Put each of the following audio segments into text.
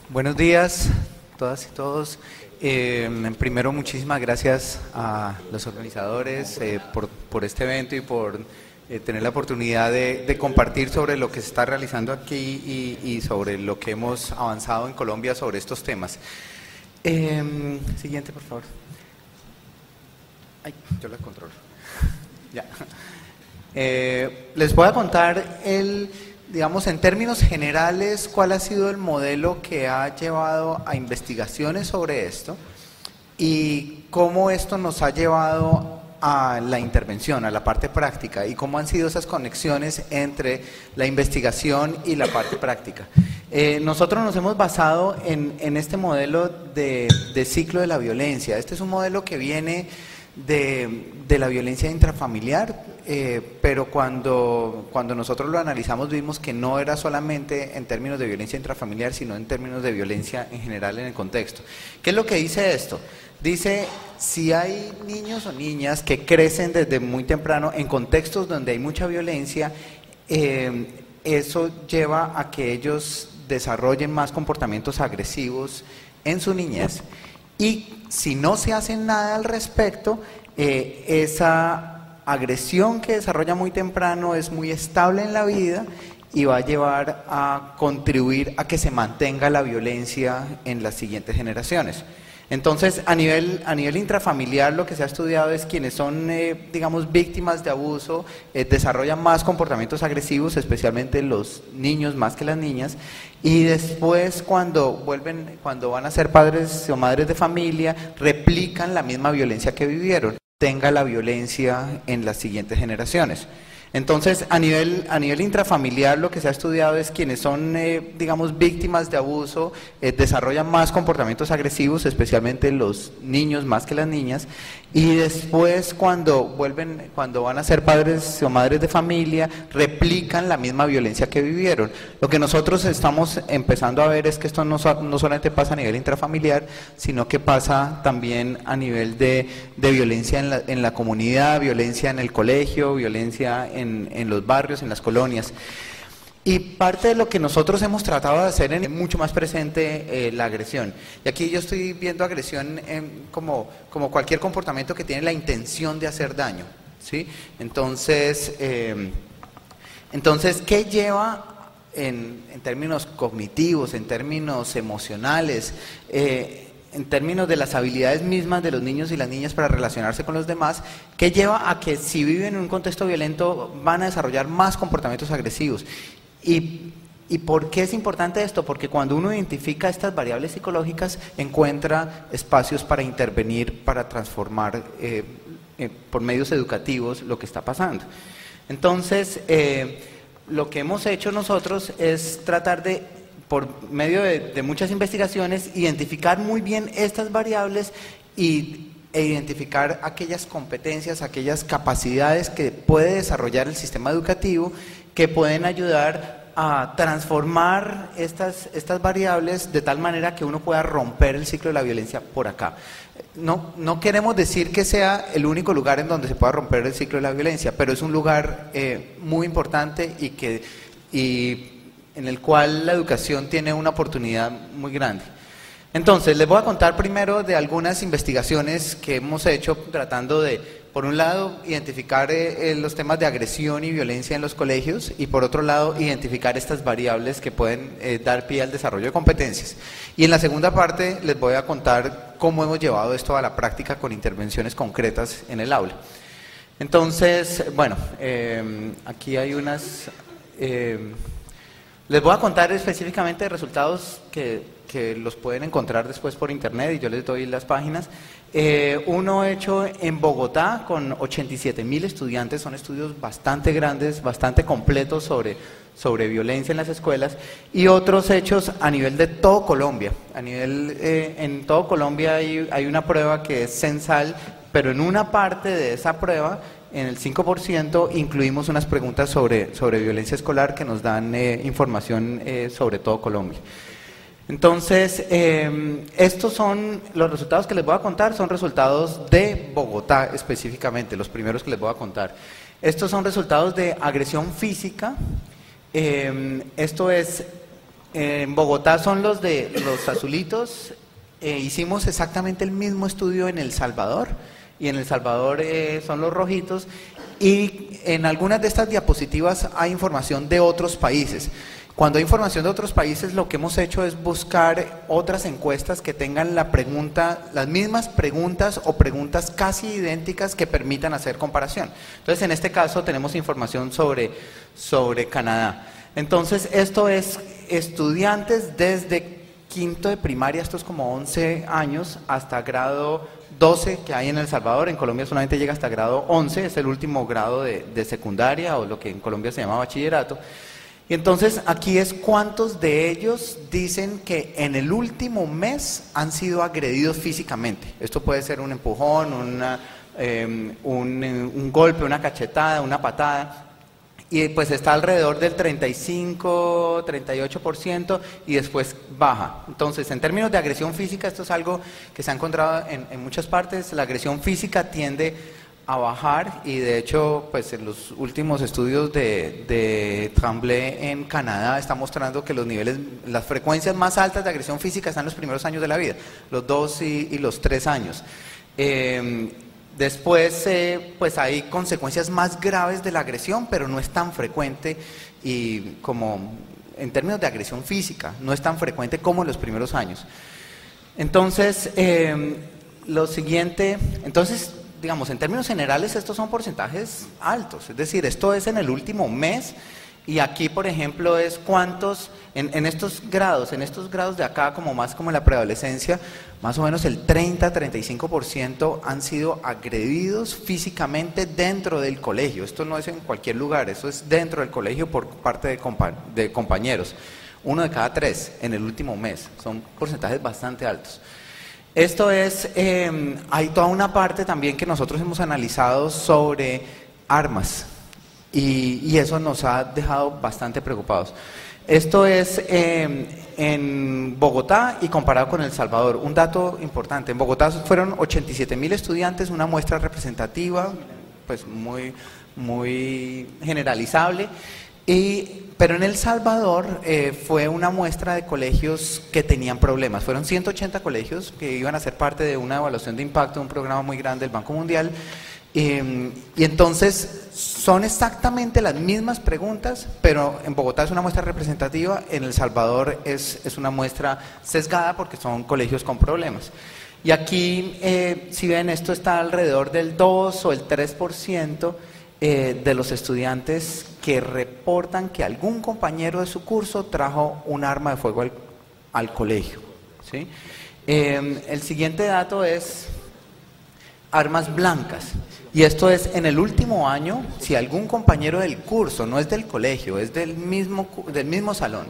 Buenos días, todas y todos. Primero, muchísimas gracias a los organizadores por este evento y por tener la oportunidad de compartir sobre lo que se está realizando aquí y sobre lo que hemos avanzado en Colombia sobre estos temas. Siguiente, por favor. Ay, yo la controlo. Ya. Les voy a contar digamos, en términos generales, cuál ha sido el modelo que ha llevado a investigaciones sobre esto y cómo esto nos ha llevado a la intervención, a la parte práctica, y cómo han sido esas conexiones entre la investigación y la parte práctica. Nosotros nos hemos basado en este modelo de ciclo de la violencia. Este es un modelo que viene de la violencia intrafamiliar, pero cuando nosotros lo analizamos vimos que no era solamente en términos de violencia intrafamiliar, sino en términos de violencia en general en el contexto. ¿Qué es lo que dice esto? Dice, si hay niños o niñas que crecen desde muy temprano en contextos donde hay mucha violencia, eso lleva a que ellos desarrollen más comportamientos agresivos en su niñez. Y si no se hace nada al respecto, esa agresión que desarrolla muy temprano es muy estable en la vida y va a llevar a contribuir a que se mantenga la violencia en las siguientes generaciones. Entonces, a nivel intrafamiliar, lo que se ha estudiado es quienes son, digamos, víctimas de abuso, desarrollan más comportamientos agresivos, especialmente los niños más que las niñas, y después cuando van a ser padres o madres de familia, replican la misma violencia que vivieron, tenga la violencia en las siguientes generaciones. Entonces, a nivel intrafamiliar, lo que se ha estudiado es quienes son, digamos, víctimas de abuso, desarrollan más comportamientos agresivos, especialmente los niños más que las niñas, y después cuando van a ser padres o madres de familia, replican la misma violencia que vivieron. Lo que nosotros estamos empezando a ver es que esto no solamente pasa a nivel intrafamiliar, sino que pasa también a nivel de violencia en la comunidad, violencia en el colegio, violencia en los barrios, en las colonias. Y parte de lo que nosotros hemos tratado de hacer es mucho más presente la agresión. Y aquí yo estoy viendo agresión como cualquier comportamiento que tiene la intención de hacer daño, ¿sí? Entonces, ¿qué lleva en términos cognitivos, en términos emocionales, en términos de las habilidades mismas de los niños y las niñas para relacionarse con los demás, que lleva a que si viven en un contexto violento van a desarrollar más comportamientos agresivos? ¿Y por qué es importante esto? Porque cuando uno identifica estas variables psicológicas, encuentra espacios para intervenir, para transformar por medios educativos lo que está pasando. Entonces, lo que hemos hecho nosotros es tratar de, por medio de muchas investigaciones, identificar muy bien estas variables e identificar aquellas competencias, aquellas capacidades que puede desarrollar el sistema educativo que pueden ayudar a transformar estas variables de tal manera que uno pueda romper el ciclo de la violencia por acá. No queremos decir que sea el único lugar en donde se pueda romper el ciclo de la violencia, pero es un lugar muy importante y en el cual la educación tiene una oportunidad muy grande. Entonces, les voy a contar primero de algunas investigaciones que hemos hecho tratando de, por un lado, identificar los temas de agresión y violencia en los colegios y, por otro lado, identificar estas variables que pueden dar pie al desarrollo de competencias. Y en la segunda parte les voy a contar cómo hemos llevado esto a la práctica con intervenciones concretas en el aula. Entonces, bueno, aquí hay unas... les voy a contar específicamente de resultados que los pueden encontrar después por internet y yo les doy las páginas. Uno hecho en Bogotá con 87.000 estudiantes, son estudios bastante grandes, bastante completos sobre violencia en las escuelas, y otros hechos a nivel de todo Colombia. En todo Colombia hay una prueba que es censal, pero en una parte de esa prueba, en el 5%, incluimos unas preguntas sobre violencia escolar que nos dan información sobre todo Colombia. Entonces, estos son los resultados que les voy a contar, son resultados de Bogotá específicamente, los primeros que les voy a contar. Estos son resultados de agresión física, esto es En Bogotá son los de los azulitos. Hicimos exactamente el mismo estudio en El Salvador, y en El Salvador son los rojitos, y en algunas de estas diapositivas hay información de otros países. Cuando hay información de otros países, lo que hemos hecho es buscar otras encuestas que tengan la pregunta, las mismas preguntas o preguntas casi idénticas que permitan hacer comparación. Entonces, en este caso tenemos información sobre Canadá. Entonces, esto es estudiantes desde quinto de primaria, esto es como 11 años, hasta grado 12 que hay en El Salvador. En Colombia solamente llega hasta grado 11, es el último grado de secundaria, o lo que en Colombia se llama bachillerato. Y entonces aquí es cuántos de ellos dicen que en el último mes han sido agredidos físicamente. Esto puede ser un empujón, un golpe, una cachetada, una patada. Y pues está alrededor del 35, 38%, y después baja. Entonces, en términos de agresión física, esto es algo que se ha encontrado en muchas partes. La agresión física tiende a bajar, y de hecho, pues en los últimos estudios de Tremblay en Canadá está mostrando que los niveles, las frecuencias más altas de agresión física están en los primeros años de la vida, los 2 y los 3 años. Después, pues hay consecuencias más graves de la agresión, pero no es tan frecuente, y como en términos de agresión física, no es tan frecuente como en los primeros años. Entonces, lo siguiente, digamos, en términos generales, estos son porcentajes altos, es decir, esto es en el último mes, y aquí, por ejemplo, es cuántos, en estos grados de acá, como más como en la preadolescencia, más o menos el 30-35% han sido agredidos físicamente dentro del colegio. Esto no es en cualquier lugar, eso es dentro del colegio por parte de compañeros. 1 de cada 3 en el último mes, son porcentajes bastante altos. Esto es, hay toda una parte también que nosotros hemos analizado sobre armas, y eso nos ha dejado bastante preocupados. Esto es en Bogotá y comparado con El Salvador. Un dato importante, en Bogotá fueron 87.000 estudiantes, una muestra representativa, pues muy generalizable. Pero en El Salvador fue una muestra de colegios que tenían problemas. Fueron 180 colegios que iban a ser parte de una evaluación de impacto de un programa muy grande del Banco Mundial. Y entonces son exactamente las mismas preguntas, pero en Bogotá es una muestra representativa, en El Salvador es una muestra sesgada porque son colegios con problemas. Y aquí, si ven, esto está alrededor del 2 o el 3% de los estudiantes que reportan que algún compañero de su curso trajo un arma de fuego al colegio, ¿sí? El siguiente dato es armas blancas, y esto es en el último año, si algún compañero del curso, no es del colegio, es del mismo salón.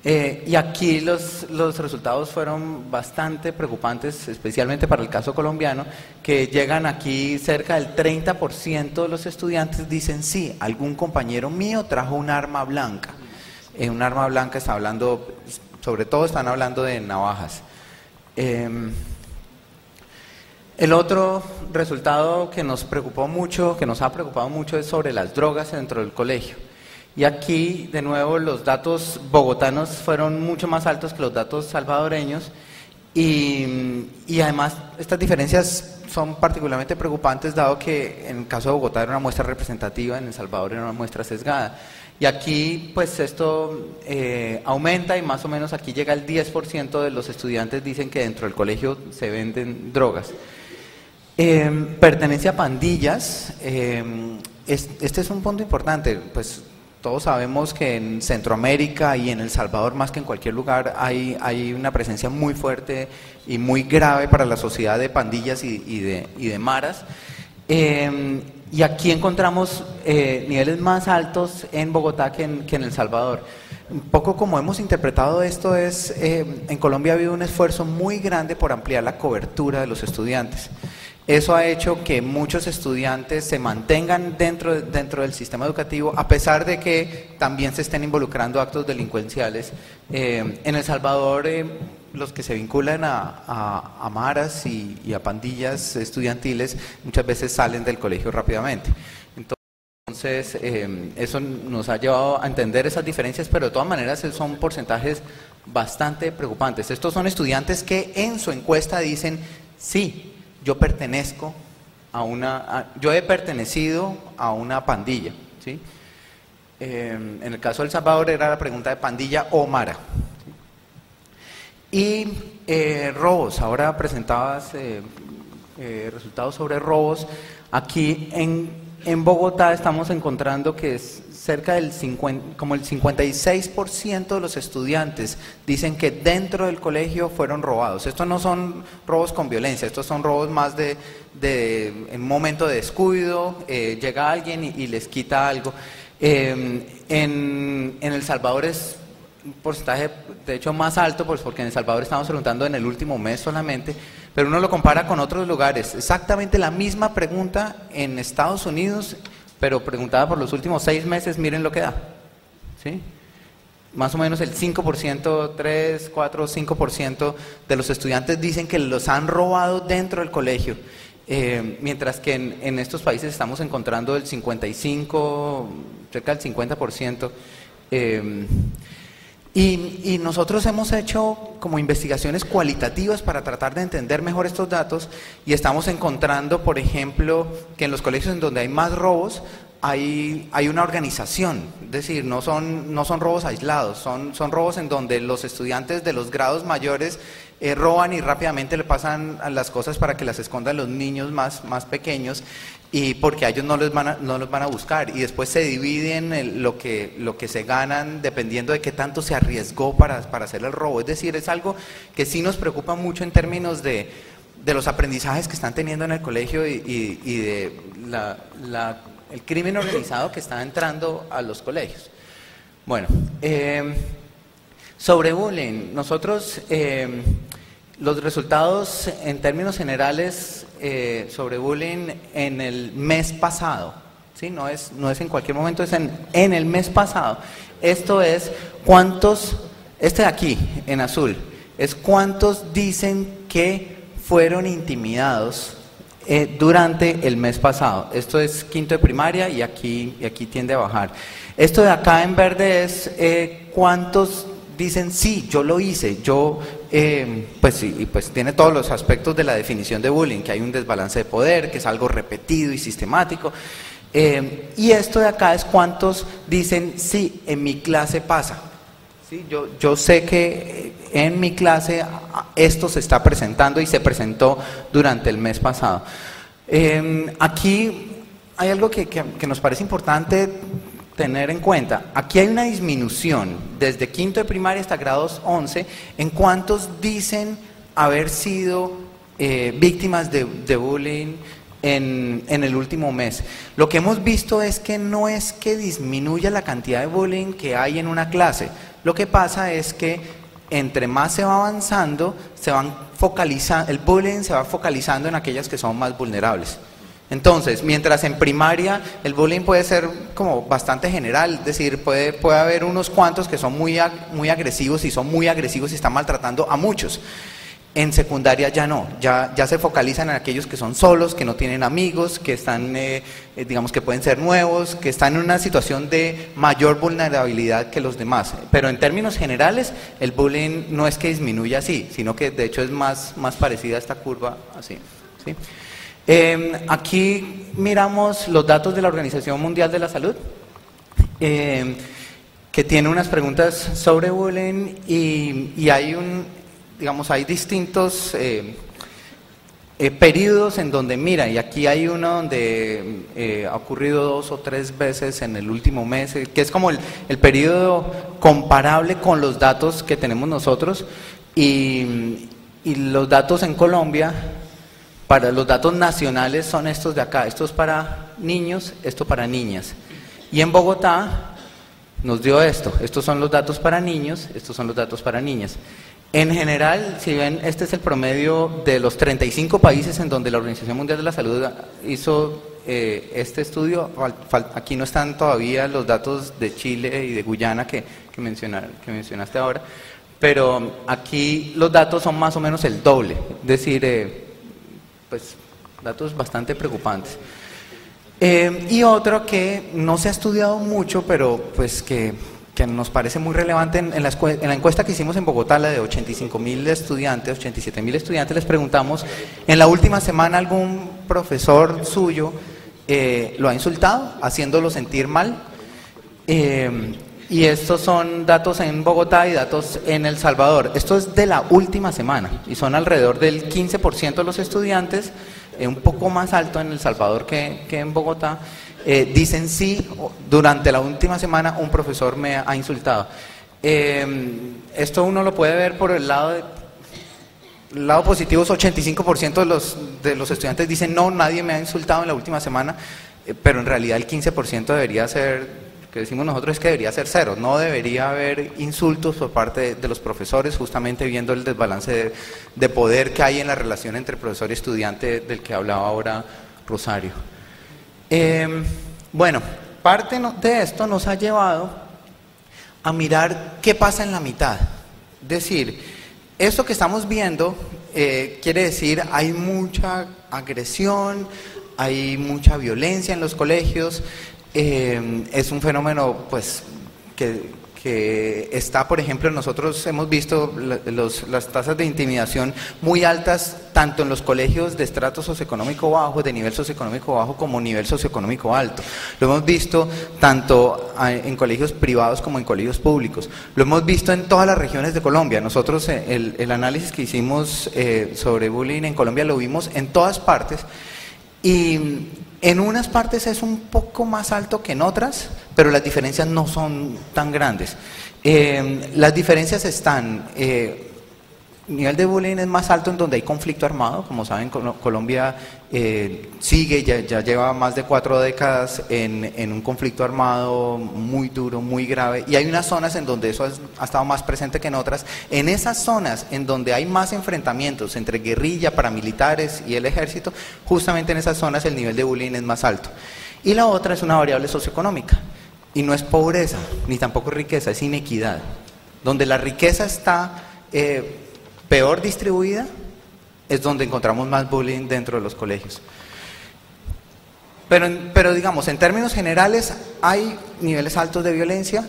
Y aquí los resultados fueron bastante preocupantes, especialmente para el caso colombiano, que llegan aquí cerca del 30% de los estudiantes dicen sí, algún compañero mío trajo un arma blanca. Un arma blanca está hablando, sobre todo están hablando de navajas. El otro resultado que nos preocupó mucho, que nos ha preocupado mucho, es sobre las drogas dentro del colegio. Y aquí, de nuevo, los datos bogotanos fueron mucho más altos que los datos salvadoreños, y además estas diferencias son particularmente preocupantes, dado que en el caso de Bogotá era una muestra representativa, en El Salvador era una muestra sesgada. Y aquí, pues esto aumenta, y más o menos aquí llega el 10% de los estudiantes dicen que dentro del colegio se venden drogas. Pertenencia a pandillas, este es un punto importante, pues todos sabemos que en Centroamérica y en El Salvador, más que en cualquier lugar, hay una presencia muy fuerte y muy grave para la sociedad de pandillas y de maras. Y aquí encontramos niveles más altos en Bogotá que en El Salvador. Un poco como hemos interpretado esto es, en Colombia ha habido un esfuerzo muy grande por ampliar la cobertura de los estudiantes. Eso ha hecho que muchos estudiantes se mantengan dentro del sistema educativo, a pesar de que también se estén involucrando actos delincuenciales. En El Salvador, los que se vinculan a maras y a pandillas estudiantiles muchas veces salen del colegio rápidamente. Entonces, Entonces, eso nos ha llevado a entender esas diferencias, pero de todas maneras son porcentajes bastante preocupantes. Estos son estudiantes que en su encuesta dicen, sí, yo pertenezco yo he pertenecido a una pandilla, ¿sí? En el caso de El Salvador era la pregunta de pandilla o mara. Y robos, ahora presentabas resultados sobre robos. Aquí en Bogotá estamos encontrando que es cerca del 56% de los estudiantes dicen que dentro del colegio fueron robados. Estos no son robos con violencia, estos son robos más en un momento de descuido, llega alguien y les quita algo. En El Salvador es un porcentaje de hecho más alto, pues porque en El Salvador estamos preguntando en el último mes solamente, pero uno lo compara con otros lugares. Exactamente la misma pregunta en Estados Unidos, pero preguntada por los últimos 6 meses, miren lo que da, ¿sí? Más o menos el 5%, 3, 4, 5% de los estudiantes dicen que los han robado dentro del colegio, mientras que en estos países estamos encontrando el 55, cerca del 50%. Y nosotros hemos hecho como investigaciones cualitativas para tratar de entender mejor estos datos y estamos encontrando, por ejemplo, que en los colegios en donde hay más robos hay una organización, es decir, no son robos aislados, son robos en donde los estudiantes de los grados mayores roban y rápidamente le pasan a las cosas para que las escondan los niños más pequeños, y porque a ellos no los van a buscar, y después se dividen lo que se ganan dependiendo de qué tanto se arriesgó para hacer el robo. Es decir, es algo que sí nos preocupa mucho en términos de los aprendizajes que están teniendo en el colegio y de el crimen organizado que está entrando a los colegios. Bueno, sobre bullying, nosotros los resultados en términos generales sobre bullying en el mes pasado, ¿sí? No es en cualquier momento, es en el mes pasado. Esto es cuántos, de aquí en azul, es cuántos dicen que fueron intimidados durante el mes pasado. Esto es quinto de primaria y aquí tiende a bajar. Esto de acá en verde es cuántos dicen, sí, yo lo hice, pues sí, y pues tiene todos los aspectos de la definición de bullying, que hay un desbalance de poder, que es algo repetido y sistemático. Y esto de acá es cuántos dicen, sí, en mi clase pasa. ¿Sí? Yo sé que en mi clase esto se está presentando y se presentó durante el mes pasado. Aquí hay algo que nos parece importante tener en cuenta. Aquí hay una disminución desde quinto de primaria hasta grados 11 en cuántos dicen haber sido víctimas de bullying en el último mes. Lo que hemos visto es que no es que disminuya la cantidad de bullying que hay en una clase. Lo que pasa es que entre más se va avanzando, el bullying se va focalizando en aquellas que son más vulnerables. Entonces, mientras en primaria el bullying puede ser como bastante general, es decir, puede haber unos cuantos que son muy agresivos y están maltratando a muchos. En secundaria ya no, ya se focalizan en aquellos que son solos, que no tienen amigos, que están, digamos que pueden ser nuevos, que están en una situación de mayor vulnerabilidad que los demás. Pero en términos generales, el bullying no es que disminuya así, sino que de hecho es más parecida a esta curva así, ¿sí? Aquí miramos los datos de la Organización Mundial de la Salud, que tiene unas preguntas sobre bullying y hay hay distintos periodos en donde mira, y aquí hay uno donde ha ocurrido 2 o 3 veces en el último mes, que es como el periodo comparable con los datos que tenemos nosotros, y los datos en Colombia, para los datos nacionales son estos de acá, estos para niños, esto para niñas, y en Bogotá nos dio estos son los datos para niños, estos son los datos para niñas. En general, si ven, este es el promedio de los 35 países en donde la Organización Mundial de la Salud hizo este estudio. Aquí no están todavía los datos de Chile y de Guyana que mencionaste ahora, pero aquí los datos son más o menos el doble, es decir, pues datos bastante preocupantes. Y otro que no se ha estudiado mucho, pero pues que nos parece muy relevante en la encuesta que hicimos en Bogotá, la de 85.000 estudiantes, 87.000 estudiantes, les preguntamos, ¿en la última semana algún profesor suyo lo ha insultado, haciéndolo sentir mal? Y estos son datos en Bogotá y datos en El Salvador. Esto es de la última semana y son alrededor del 15% de los estudiantes, un poco más alto en El Salvador que en Bogotá. Dicen sí, durante la última semana un profesor me ha insultado. Esto uno lo puede ver por el lado positivo, 85% de los estudiantes dicen no, nadie me ha insultado en la última semana, pero en realidad el 15% debería ser, que decimos nosotros, es que debería ser cero, no debería haber insultos por parte de los profesores, justamente viendo el desbalance de poder que hay en la relación entre profesor y estudiante del que hablaba ahora Rosario. Bueno, parte de esto nos ha llevado a mirar qué pasa en la mitad. Es decir, esto que estamos viendo quiere decir hay mucha agresión, hay mucha violencia en los colegios, es un fenómeno pues que está, por ejemplo, nosotros hemos visto las tasas de intimidación muy altas tanto en los colegios de estrato socioeconómico bajo, de nivel socioeconómico bajo, como nivel socioeconómico alto. Lo hemos visto tanto en colegios privados como en colegios públicos. Lo hemos visto en todas las regiones de Colombia. Nosotros el análisis que hicimos sobre bullying en Colombia lo vimos en todas partes y en unas partes es un poco más alto que en otras, pero las diferencias no son tan grandes. Las diferencias están, el nivel de bullying es más alto en donde hay conflicto armado. Como saben, Colombia sigue, ya lleva más de 4 décadas en un conflicto armado muy duro, muy grave, y hay unas zonas en donde eso ha estado más presente que en otras. En esas zonas en donde hay más enfrentamientos entre guerrilla, paramilitares y el ejército, justamente en esas zonas el nivel de bullying es más alto. Y la otra es una variable socioeconómica, y no es pobreza, ni tampoco riqueza, es inequidad. Donde la riqueza está peor distribuida, es donde encontramos más bullying dentro de los colegios. Pero digamos, en términos generales, hay niveles altos de violencia.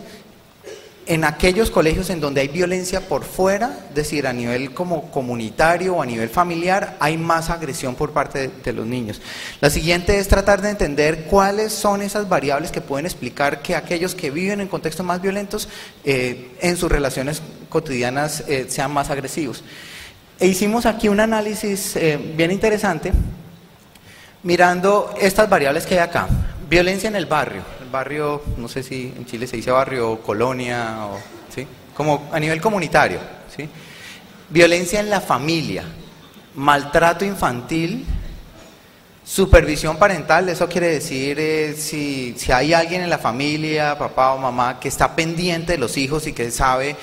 En aquellos colegios en donde hay violencia por fuera, es decir, a nivel como comunitario o a nivel familiar, hay más agresión por parte de los niños. La siguiente es tratar de entender cuáles son esas variables que pueden explicar que aquellos que viven en contextos más violentos, en sus relaciones cotidianas, sean más agresivos. E hicimos aquí un análisis bien interesante, mirando estas variables que hay acá. Violencia en el barrio. El barrio, no sé si en Chile se dice barrio o colonia, ¿sí? Como a nivel comunitario, ¿sí? Violencia en la familia, maltrato infantil, supervisión parental. Eso quiere decir si hay alguien en la familia, papá o mamá, que está pendiente de los hijos y que sabe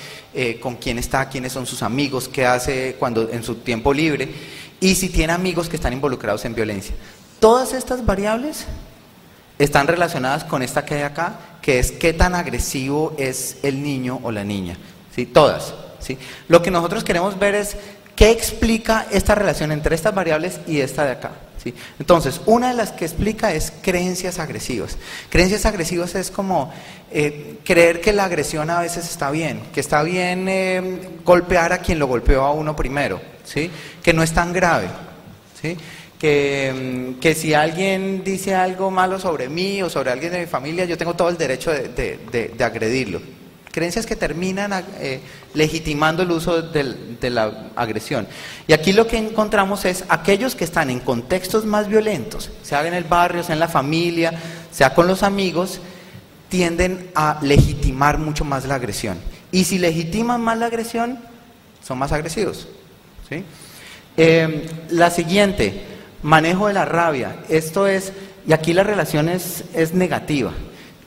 con quién está, quiénes son sus amigos, qué hace cuando en su tiempo libre, y si tiene amigos que están involucrados en violencia. Todas estas variables están relacionadas con esta que hay acá, que es qué tan agresivo es el niño o la niña, ¿sí? Todas, ¿sí? Lo que nosotros queremos ver es qué explica esta relación entre estas variables y esta de acá, ¿sí? Entonces, una de las que explica es creencias agresivas. Creencias agresivas es como creer que la agresión a veces está bien, que está bien golpear a quien lo golpeó a uno primero, ¿sí? Que no es tan grave, ¿sí? Que si alguien dice algo malo sobre mí o sobre alguien de mi familia, yo tengo todo el derecho de agredirlo. Creencias que terminan legitimando el uso de la agresión. Y aquí lo que encontramos es aquellos que están en contextos más violentos, sea en el barrio, sea en la familia, sea con los amigos, tienden a legitimar mucho más la agresión. Y si legitiman más la agresión, son más agresivos, ¿sí? La siguiente, manejo de la rabia. Esto es, y aquí la relación es negativa.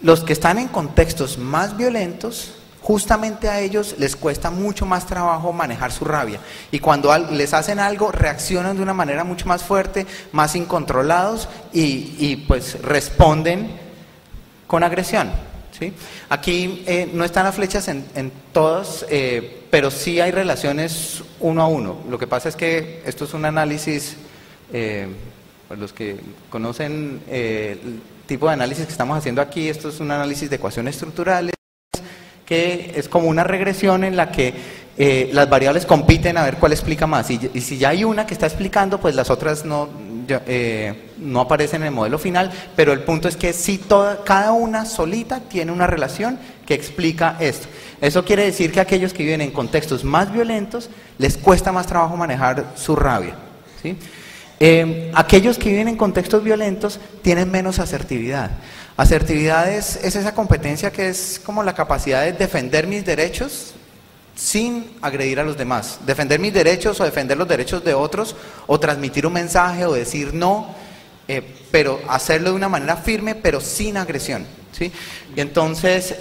Los que están en contextos más violentos, justamente a ellos les cuesta mucho más trabajo manejar su rabia. Y cuando les hacen algo, reaccionan de una manera mucho más fuerte, más incontrolados y pues responden con agresión, ¿sí? Aquí no están las flechas en todos, pero sí hay relaciones uno a uno. Lo que pasa es que esto es un análisis para los que conocen el tipo de análisis que estamos haciendo aquí, esto es un análisis de ecuaciones estructurales, que es como una regresión en la que las variables compiten a ver cuál explica más. Y si ya hay una que está explicando, pues las otras no aparecen en el modelo final, pero el punto es que sí, cada una solita tiene una relación que explica esto. Eso quiere decir que aquellos que viven en contextos más violentos les cuesta más trabajo manejar su rabia, ¿sí? Aquellos que viven en contextos violentos tienen menos asertividad. Asertividad es esa competencia que es como la capacidad de defender mis derechos sin agredir a los demás. Defender mis derechos o defender los derechos de otros, o transmitir un mensaje o decir no, pero hacerlo de una manera firme pero sin agresión, ¿sí? Y entonces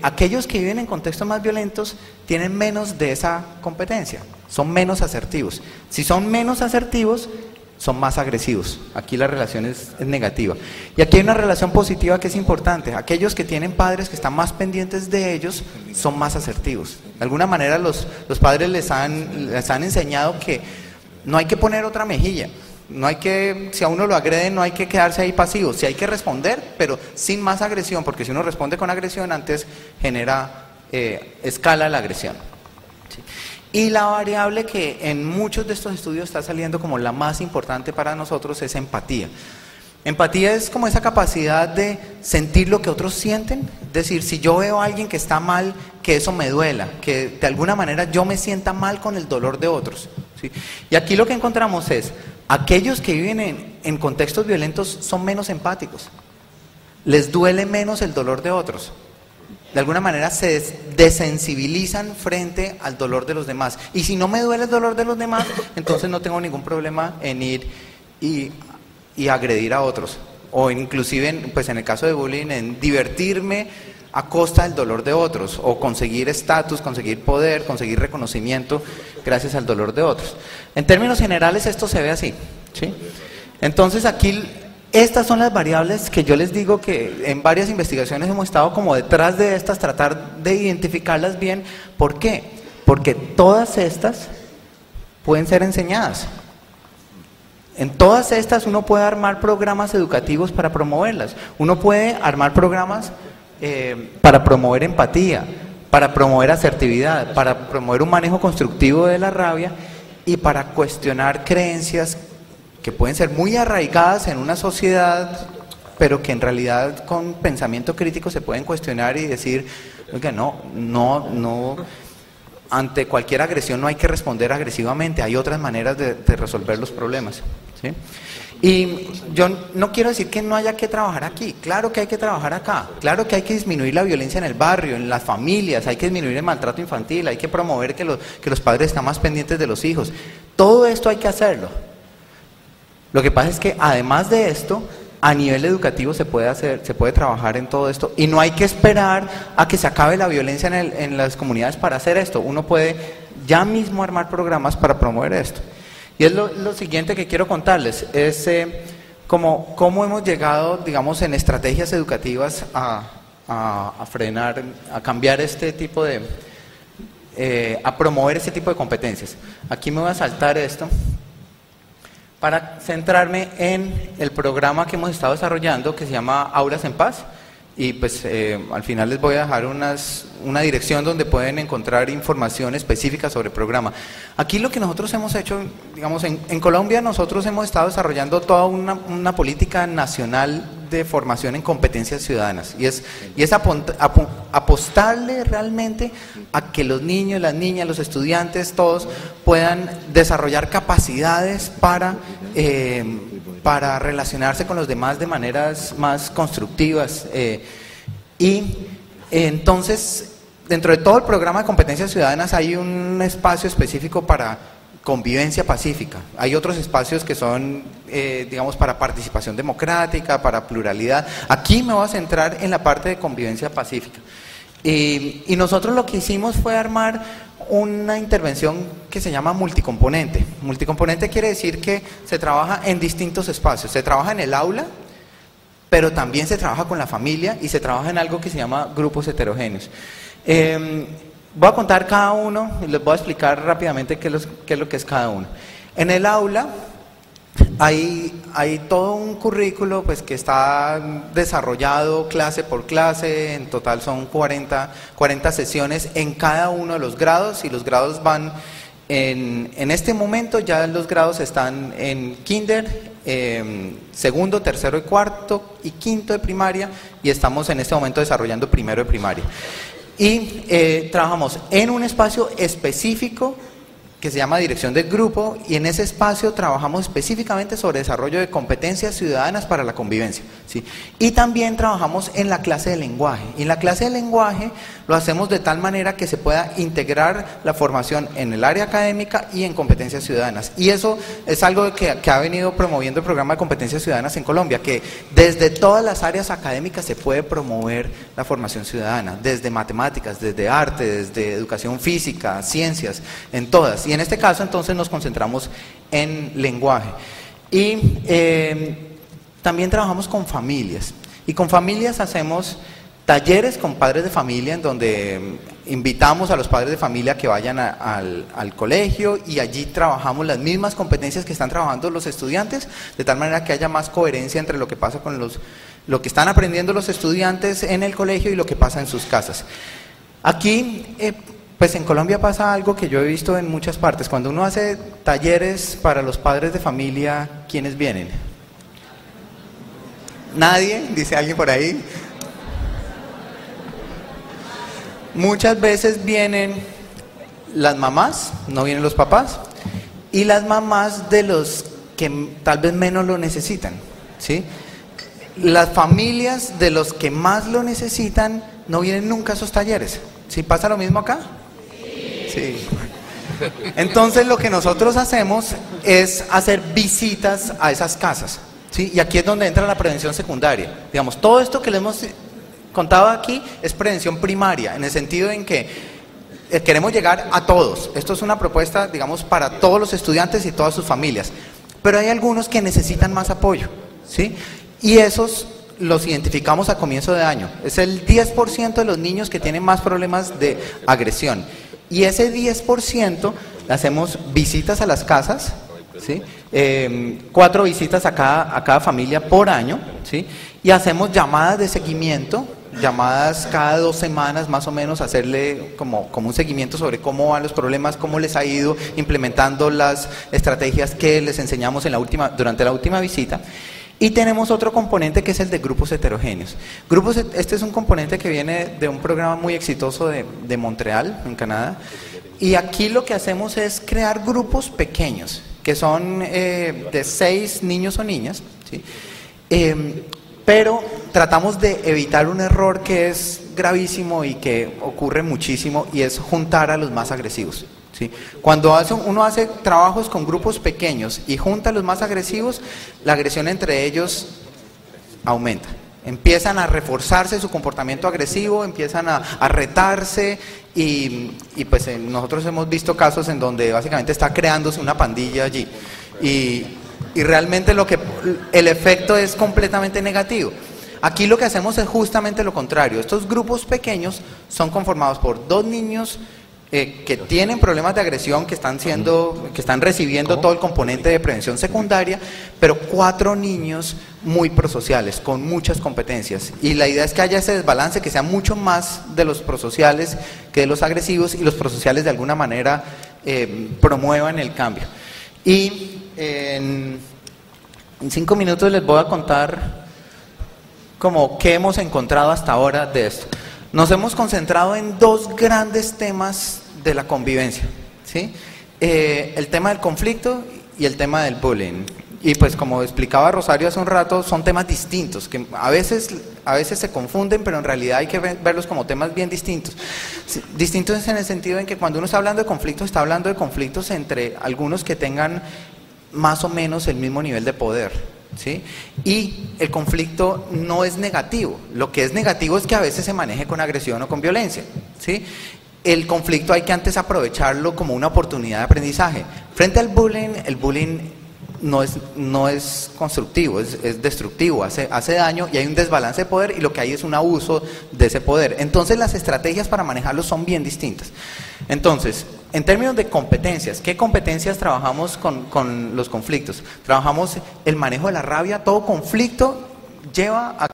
aquellos que viven en contextos más violentos tienen menos de esa competencia, son menos asertivos. Si son menos asertivos, son más agresivos. Aquí la relación es negativa. Y aquí hay una relación positiva que es importante. Aquellos que tienen padres que están más pendientes de ellos son más asertivos. De alguna manera los padres les han enseñado que no hay que poner otra mejilla. No hay que, si a uno lo agreden, no hay que quedarse ahí pasivo. Sí hay que responder, pero sin más agresión, porque si uno responde con agresión, antes escala la agresión. ¿Sí? Y la variable que en muchos de estos estudios está saliendo como la más importante para nosotros es empatía. Empatía es como esa capacidad de sentir lo que otros sienten, es decir, si yo veo a alguien que está mal, que eso me duela, que de alguna manera yo me sienta mal con el dolor de otros, ¿sí? Y aquí lo que encontramos es, aquellos que viven en contextos violentos son menos empáticos, les duele menos el dolor de otros. De alguna manera se desensibilizan frente al dolor de los demás. Y si no me duele el dolor de los demás, entonces no tengo ningún problema en ir y agredir a otros. O inclusive, pues en el caso de bullying, en divertirme a costa del dolor de otros. O conseguir estatus, conseguir poder, conseguir reconocimiento gracias al dolor de otros. En términos generales esto se ve así, ¿sí? Entonces aquí estas son las variables que yo les digo que en varias investigaciones hemos estado como detrás de estas, tratar de identificarlas bien. ¿Por qué? Porque todas estas pueden ser enseñadas. En todas estas uno puede armar programas educativos para promoverlas. Uno puede armar programas para promover empatía, para promover asertividad, para promover un manejo constructivo de la rabia y para cuestionar creencias que pueden ser muy arraigadas en una sociedad, pero que en realidad con pensamiento crítico se pueden cuestionar y decir, oiga, no, ante cualquier agresión no hay que responder agresivamente, hay otras maneras de resolver los problemas, ¿sí? Y yo no quiero decir que no haya que trabajar aquí, claro que hay que trabajar acá, claro que hay que disminuir la violencia en el barrio, en las familias, hay que disminuir el maltrato infantil, hay que promover que los padres están más pendientes de los hijos, todo esto hay que hacerlo. Lo que pasa es que además de esto, a nivel educativo se puede trabajar en todo esto y no hay que esperar a que se acabe la violencia en las comunidades para hacer esto. Uno puede ya mismo armar programas para promover esto. Y es lo siguiente que quiero contarles, es cómo hemos llegado, digamos, en estrategias educativas a frenar, a cambiar este tipo a promover este tipo de competencias. Aquí me voy a saltar esto para centrarme en el programa que hemos estado desarrollando que se llama Aulas en Paz y pues al final les voy a dejar una dirección donde pueden encontrar información específica sobre el programa. Aquí lo que nosotros hemos hecho, digamos, en Colombia nosotros hemos estado desarrollando toda una política nacional de formación en competencias ciudadanas y es apostarle realmente a que los niños, las niñas, los estudiantes, todos puedan desarrollar capacidades para relacionarse con los demás de maneras más constructivas y entonces dentro de todo el programa de competencias ciudadanas hay un espacio específico para convivencia pacífica. Hay otros espacios que son, digamos, para participación democrática, para pluralidad. Aquí me voy a centrar en la parte de convivencia pacífica. Y nosotros lo que hicimos fue armar una intervención que se llama multicomponente. Multicomponente quiere decir que se trabaja en distintos espacios. Se trabaja en el aula, pero también se trabaja con la familia y se trabaja en algo que se llama grupos heterogéneos. Voy a contar cada uno y les voy a explicar rápidamente qué es lo que es cada uno. En el aula Hay todo un currículo pues, que está desarrollado clase por clase, en total son 40 sesiones en cada uno de los grados, y los grados van, en este momento ya los grados están en kinder, segundo, tercero y cuarto y quinto de primaria, y estamos en este momento desarrollando primero de primaria. Y trabajamos en un espacio específico que se llama Dirección del Grupo, y en ese espacio trabajamos específicamente sobre desarrollo de competencias ciudadanas para la convivencia, ¿sí? Y también trabajamos en la clase de lenguaje, y en la clase de lenguaje lo hacemos de tal manera que se pueda integrar la formación en el área académica y en competencias ciudadanas, y eso es algo que ha venido promoviendo el programa de competencias ciudadanas en Colombia, que desde todas las áreas académicas se puede promover la formación ciudadana, desde matemáticas, desde arte, desde educación física, ciencias, en todas. Y en este caso entonces nos concentramos en lenguaje. Y también trabajamos con familias. Y con familias hacemos talleres con padres de familia, en donde invitamos a los padres de familia que vayan al colegio, y allí trabajamos las mismas competencias que están trabajando los estudiantes, de tal manera que haya más coherencia entre lo que pasa con lo que están aprendiendo los estudiantes en el colegio y lo que pasa en sus casas. Aquí pues en Colombia pasa algo que yo he visto en muchas partes. Cuando uno hace talleres para los padres de familia, ¿quiénes vienen? ¿Nadie? ¿Dice alguien por ahí? Muchas veces vienen las mamás, no vienen los papás, y las mamás de los que tal vez menos lo necesitan, ¿sí? Las familias de los que más lo necesitan no vienen nunca a esos talleres. ¿Sí pasa lo mismo acá? Sí. Entonces lo que nosotros hacemos es hacer visitas a esas casas, ¿sí? Y aquí es donde entra la prevención secundaria. Digamos, todo esto que le hemos contado aquí es prevención primaria, en el sentido en que queremos llegar a todos. Esto es una propuesta, digamos, para todos los estudiantes y todas sus familias. Pero hay algunos que necesitan más apoyo, ¿sí? Y esos los identificamos a comienzo de año. Es el 10% de los niños que tienen más problemas de agresión. Y ese 10% le hacemos visitas a las casas, ¿sí? 4 visitas a cada familia por año, ¿sí? Y hacemos llamadas de seguimiento, llamadas cada 2 semanas más o menos, hacerle como un seguimiento sobre cómo van los problemas, cómo les ha ido implementando las estrategias que les enseñamos durante la última visita. Y tenemos otro componente que es el de grupos heterogéneos. Este es un componente que viene de un programa muy exitoso de Montreal, en Canadá. Y aquí lo que hacemos es crear grupos pequeños, que son de 6 niños o niñas, ¿sí? Pero tratamos de evitar un error que es gravísimo y que ocurre muchísimo, y es juntar a los más agresivos, ¿sí? Cuando uno hace trabajos con grupos pequeños y junta a los más agresivos, la agresión entre ellos aumenta. Empiezan a reforzarse su comportamiento agresivo, empiezan a retarse, y pues nosotros hemos visto casos en donde básicamente está creándose una pandilla allí. Y realmente el efecto es completamente negativo. Aquí lo que hacemos es justamente lo contrario. Estos grupos pequeños son conformados por 2 niños que tienen problemas de agresión, que están recibiendo todo el componente de prevención secundaria, pero 4 niños muy prosociales, con muchas competencias. Y la idea es que haya ese desbalance, que sea mucho más de los prosociales que de los agresivos, y los prosociales de alguna manera promuevan el cambio. Y en 5 minutos les voy a contar como qué hemos encontrado hasta ahora de esto. Nos hemos concentrado en 2 grandes temas de la convivencia, ¿sí? El tema del conflicto y el tema del bullying. Y pues como explicaba Rosario hace un rato, son temas distintos, que a veces se confunden, pero en realidad hay que verlos como temas bien distintos. Distintos en el sentido en que cuando uno está hablando de conflictos, está hablando de conflictos entre algunos que tengan más o menos el mismo nivel de poder, ¿sí? Y el conflicto no es negativo. Lo que es negativo es que a veces se maneje con agresión o con violencia, ¿sí? El conflicto hay que antes aprovecharlo como una oportunidad de aprendizaje. Frente al bullying, el bullying no es constructivo, es destructivo, hace daño, y hay un desbalance de poder, y lo que hay es un abuso de ese poder. Entonces las estrategias para manejarlo son bien distintas. Entonces, en términos de competencias, ¿qué competencias trabajamos con los conflictos? Trabajamos el manejo de la rabia. Todo conflicto lleva a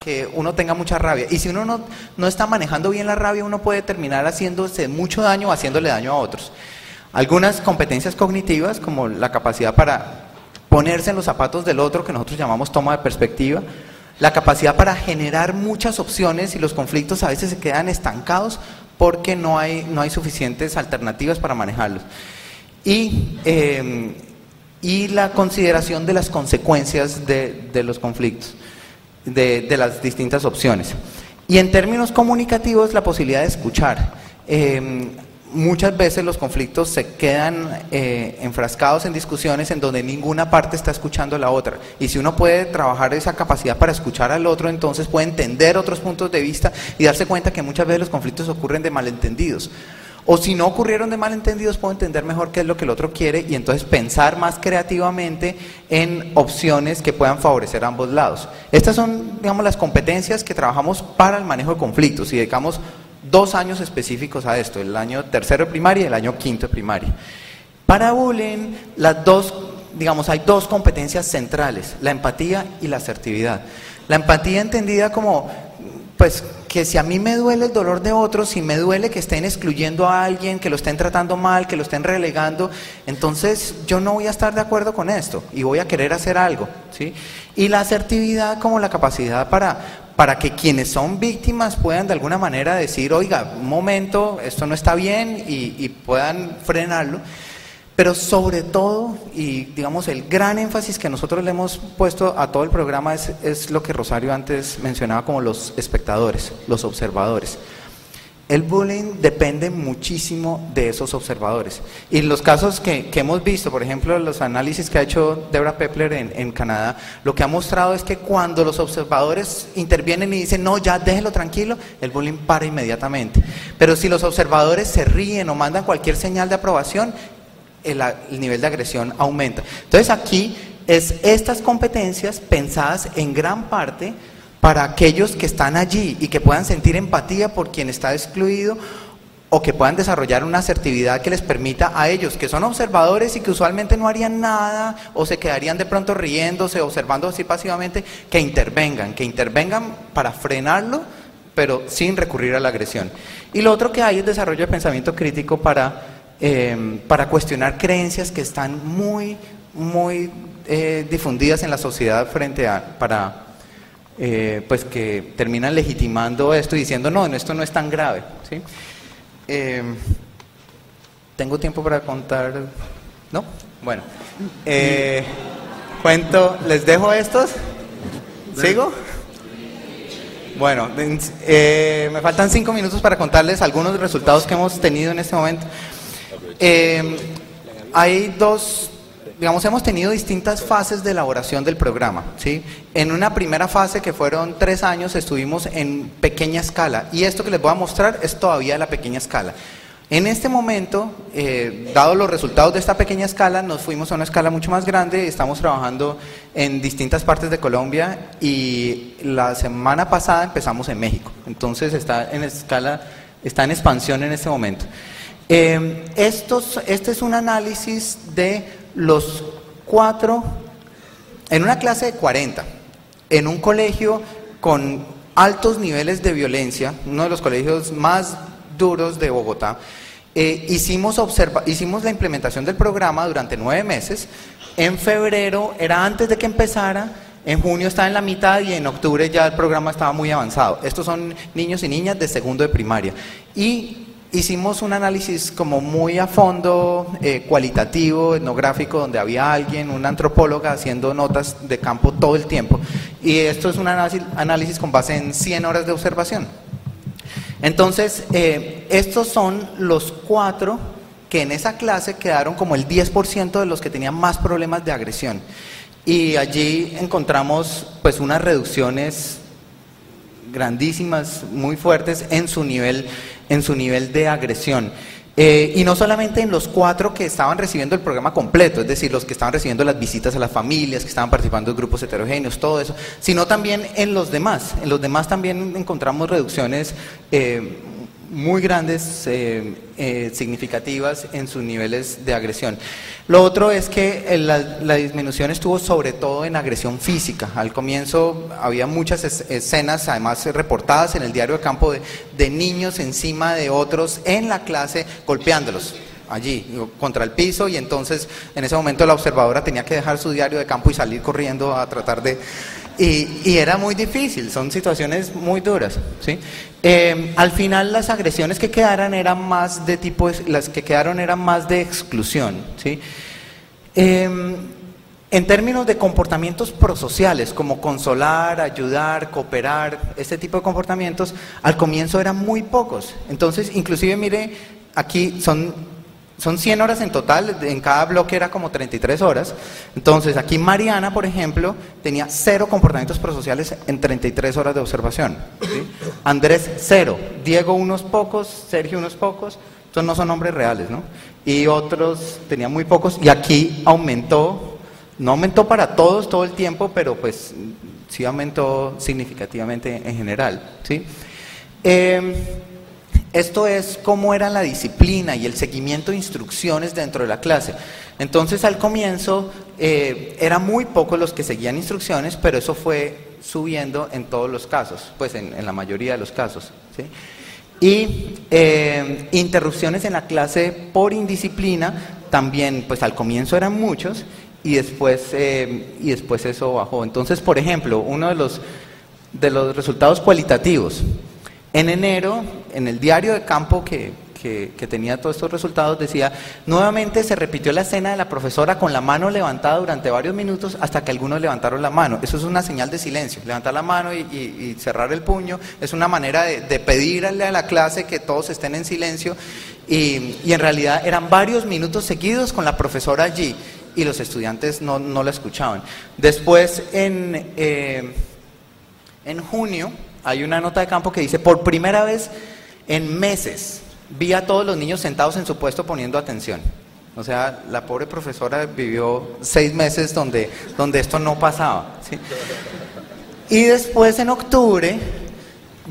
que uno tenga mucha rabia, y si uno no está manejando bien la rabia, uno puede terminar haciéndose mucho daño o haciéndole daño a otros. Algunas competencias cognitivas, como la capacidad para ponerse en los zapatos del otro, que nosotros llamamos toma de perspectiva, la capacidad para generar muchas opciones, y los conflictos a veces se quedan estancados porque no hay suficientes alternativas para manejarlos. Y la consideración de las consecuencias de los conflictos, de las distintas opciones. Y en términos comunicativos, la posibilidad de escuchar. Muchas veces los conflictos se quedan enfrascados en discusiones en donde ninguna parte está escuchando a la otra, y si uno puede trabajar esa capacidad para escuchar al otro, entonces puede entender otros puntos de vista y darse cuenta que muchas veces los conflictos ocurren de malentendidos, o si no ocurrieron de malentendidos, puedo entender mejor qué es lo que el otro quiere y entonces pensar más creativamente en opciones que puedan favorecer a ambos lados. Estas son, digamos, las competencias que trabajamos para el manejo de conflictos, y dedicamos 2 años específicos a esto, el año tercero de primaria y el año quinto de primaria. Para bullying, hay 2 competencias centrales: la empatía y la asertividad. La empatía entendida como, pues, que si a mí me duele el dolor de otros, si me duele que estén excluyendo a alguien, que lo estén tratando mal, que lo estén relegando, entonces yo no voy a estar de acuerdo con esto y voy a querer hacer algo, ¿sí? Y la asertividad como la capacidad para que quienes son víctimas puedan de alguna manera decir, oiga, un momento, esto no está bien, y puedan frenarlo. Pero sobre todo, y digamos el gran énfasis que nosotros le hemos puesto a todo el programa es lo que Rosario antes mencionaba como los espectadores, los observadores. El bullying depende muchísimo de esos observadores. Y los casos que hemos visto, por ejemplo, los análisis que ha hecho Deborah Pepler en Canadá, lo que ha mostrado es que cuando los observadores intervienen y dicen, no, ya déjelo tranquilo, el bullying para inmediatamente. Pero si los observadores se ríen o mandan cualquier señal de aprobación, el nivel de agresión aumenta. Entonces aquí es estas competencias pensadas en gran parte para aquellos que están allí y que puedan sentir empatía por quien está excluido, o que puedan desarrollar una asertividad que les permita a ellos, que son observadores y que usualmente no harían nada o se quedarían de pronto riéndose, observando así pasivamente, que intervengan para frenarlo, pero sin recurrir a la agresión. Y lo otro que hay es desarrollo de pensamiento crítico para cuestionar creencias que están muy difundidas en la sociedad pues que terminan legitimando esto y diciendo, no, esto no es tan grave, ¿sí? ¿Tengo tiempo para contar? ¿No? Bueno, les dejo estos. ¿Sigo? Bueno, me faltan 5 minutos para contarles algunos resultados que hemos tenido en este momento. Hay hemos tenido distintas fases de elaboración del programa, ¿sí? En una primera fase, que fueron 3 años, estuvimos en pequeña escala, y esto que les voy a mostrar es todavía la pequeña escala. En este momento, dado los resultados de esta pequeña escala, nos fuimos a una escala mucho más grande y estamos trabajando en distintas partes de Colombia, y la semana pasada empezamos en México, entonces está en expansión en este momento. Este es un análisis de los 4, en una clase de 40, en un colegio con altos niveles de violencia, uno de los colegios más duros de Bogotá. Hicimos la implementación del programa durante 9 meses. En febrero era antes de que empezara, en junio estaba en la mitad y en octubre ya el programa estaba muy avanzado. Estos son niños y niñas de segundo de primaria. Y hicimos un análisis como muy a fondo, cualitativo, etnográfico, donde había una antropóloga haciendo notas de campo todo el tiempo. Y esto es un análisis con base en 100 horas de observación. Entonces, estos son los 4 que en esa clase quedaron como el 10% de los que tenían más problemas de agresión. Y allí encontramos pues unas reducciones grandísimas, muy fuertes en su nivel de agresión. Y no solamente en los 4 que estaban recibiendo el programa completo, es decir, los que estaban recibiendo las visitas a las familias, que estaban participando en grupos heterogéneos, todo eso, sino también en los demás. En los demás también encontramos reducciones muy grandes, significativas en sus niveles de agresión. Lo otro es que la disminución estuvo sobre todo en agresión física. Al comienzo había muchas escenas, además reportadas en el diario de campo, de niños encima de otros en la clase golpeándolos allí, contra el piso, y entonces en ese momento la observadora tenía que dejar su diario de campo y salir corriendo a tratar de... Y era muy difícil, son situaciones muy duras, ¿sí? Al final las agresiones que quedaron eran más de tipo, las que quedaron eran más de exclusión, ¿sí? En términos de comportamientos prosociales, como consolar, ayudar, cooperar, este tipo de comportamientos, al comienzo eran muy pocos. Entonces, inclusive, mire, aquí son 100 horas en total, en cada bloque era como 33 horas. Entonces, aquí Mariana, por ejemplo, tenía 0 comportamientos prosociales en 33 horas de observación, ¿sí? Andrés, 0. Diego, unos pocos. Sergio, unos pocos. Estos no son nombres reales, ¿no? Y otros tenían muy pocos. Y aquí aumentó, no aumentó para todos todo el tiempo, pero pues sí aumentó significativamente en general, ¿sí? Esto es cómo era la disciplina y el seguimiento de instrucciones dentro de la clase. Entonces, al comienzo, eran muy pocos los que seguían instrucciones, pero eso fue subiendo en todos los casos, pues en la mayoría de los casos, ¿sí? Y interrupciones en la clase por indisciplina, también, pues al comienzo eran muchos, y después eso bajó. Entonces, por ejemplo, uno de los resultados cualitativos, en enero, en el diario de campo que tenía todos estos resultados, decía: nuevamente se repitió la escena de la profesora con la mano levantada durante varios minutos hasta que algunos levantaron la mano. Eso es una señal de silencio. Levantar la mano y cerrar el puño es una manera de pedirle a la clase que todos estén en silencio, y en realidad eran varios minutos seguidos con la profesora allí y los estudiantes no la escuchaban. Después, en junio, hay una nota de campo que dice: por primera vez en meses vi a todos los niños sentados en su puesto poniendo atención. O sea, la pobre profesora vivió 6 meses donde esto no pasaba, ¿sí? Y después, en octubre,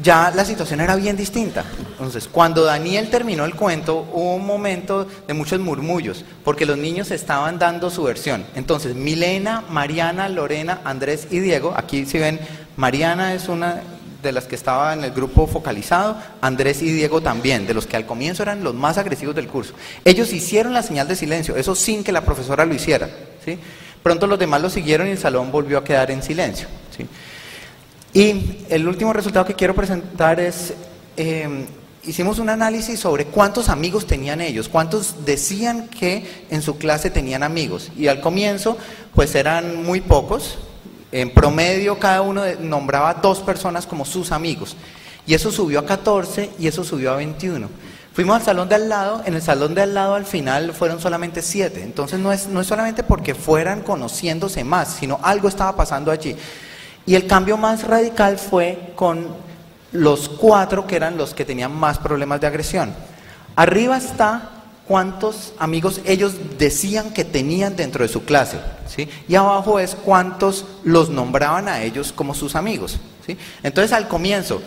ya la situación era bien distinta. Entonces, cuando Daniel terminó el cuento, hubo un momento de muchos murmullos, porque los niños estaban dando su versión. Entonces, Milena, Mariana, Lorena, Andrés y Diego, aquí si ven, Mariana es una de las que estaba en el grupo focalizado, Andrés y Diego también, de los que al comienzo eran los más agresivos del curso. Ellos hicieron la señal de silencio, eso sin que la profesora lo hiciera, ¿sí? Pronto los demás lo siguieron y el salón volvió a quedar en silencio, ¿sí? Y el último resultado que quiero presentar es, hicimos un análisis sobre cuántos amigos tenían ellos, cuántos decían que en su clase tenían amigos, y al comienzo pues eran muy pocos. En promedio cada uno nombraba 2 personas como sus amigos, y eso subió a 14 y eso subió a 21. Fuimos al salón de al lado, en el salón de al lado al final fueron solamente 7, entonces no es solamente porque fueran conociéndose más, sino algo estaba pasando allí. Y el cambio más radical fue con los 4 que eran los que tenían más problemas de agresión. Arriba está cuántos amigos ellos decían que tenían dentro de su clase, ¿sí? Y abajo es cuántos los nombraban a ellos como sus amigos, ¿sí? Entonces, al comienzo,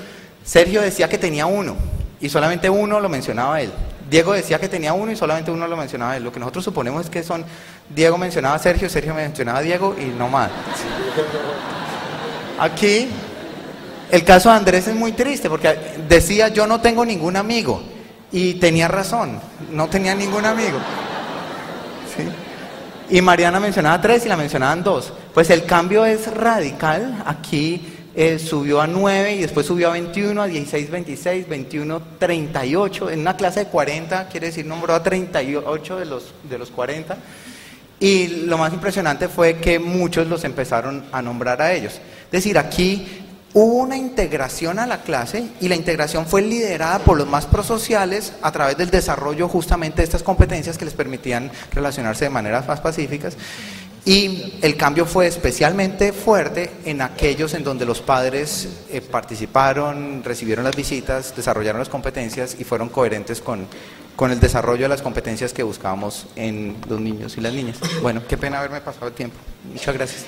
Sergio decía que tenía 1 y solamente 1 lo mencionaba a él. Diego decía que tenía 1 y solamente 1 lo mencionaba a él. Lo que nosotros suponemos es que son: Diego mencionaba a Sergio, Sergio mencionaba a Diego y no más. Aquí, el caso de Andrés es muy triste porque decía: yo no tengo ningún amigo. Y tenía razón, no tenía ningún amigo, ¿sí? Y Mariana mencionaba 3 y la mencionaban 2. Pues el cambio es radical. Aquí subió a 9 y después subió a 21, a 16, 26, 21, 38. En una clase de 40, quiere decir, nombró a 38 de los 40. Y lo más impresionante fue que muchos los empezaron a nombrar a ellos. Es decir, aquí hubo una integración a la clase, y la integración fue liderada por los más prosociales a través del desarrollo justamente de estas competencias que les permitían relacionarse de maneras más pacíficas. Y el cambio fue especialmente fuerte en aquellos en donde los padres participaron, recibieron las visitas, desarrollaron las competencias y fueron coherentes con el desarrollo de las competencias que buscábamos en los niños y las niñas. Bueno, qué pena haberme pasado el tiempo. Muchas gracias.